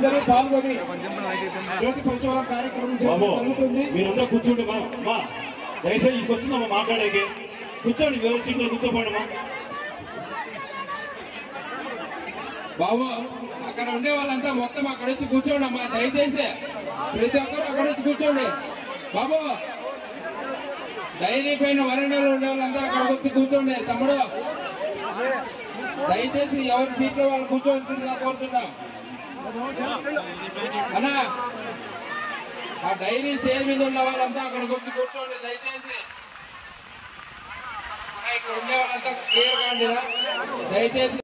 అందరూ పాల్గొని జ్యోతి ప్రజ్వలన కార్యక్రమం జరుగుతుంది. మీరందరూ కూర్చోండి మా దయచేసి ఇంకొస్తుందమ్మా మాట్లాడేకి. కూర్చోండి, సీట్లో కూర్చోపోండి బాబు. అక్కడ ఉండే వాళ్ళంతా మొత్తం అక్కడ వచ్చి కూర్చోండి అమ్మా, దయచేసి ప్రతి ఒక్కరు అక్కడ వచ్చి కూర్చోండి బాబు. డైరీ పైన వరండాలో ఉండే వాళ్ళంతా అక్కడికి వచ్చి కూర్చోండి తమ్ముడు. దయచేసి ఎవరి సీట్లో వాళ్ళు కూర్చోవలసిందిగా కోరుతున్నాం అన్నా. ఆ డైరీ స్టేజ్ మీద ఉన్న వాళ్ళంతా అక్కడికి వచ్చి కూర్చోండి దయచేసి. ఇక్కడ ఉండే వాళ్ళంతా క్లియర్ కాండి దయచేసి.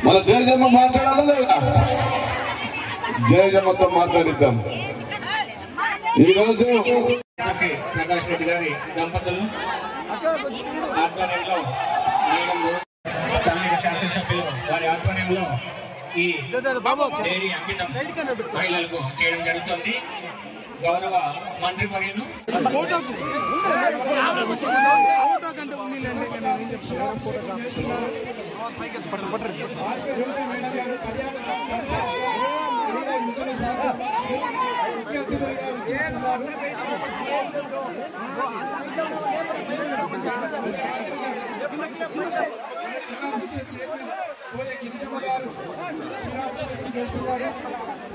మన జయజమ్మ మాట్లాడాలా లేదా? జయజమ్మతో మాట్లాడిద్దాం. ఈరోజు ప్రకాష్ రెడ్డి గారి దంపతులు ఆధ్వర్యంలో స్థానిక శాసనసభ్యులు వారి ఆధ్వర్యంలో ఈ డైరీ అంకితం మహిళలకు చేయడం జరుగుతుంది. గౌరవ మంత్రి వర్యులు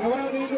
గౌరవనీయులు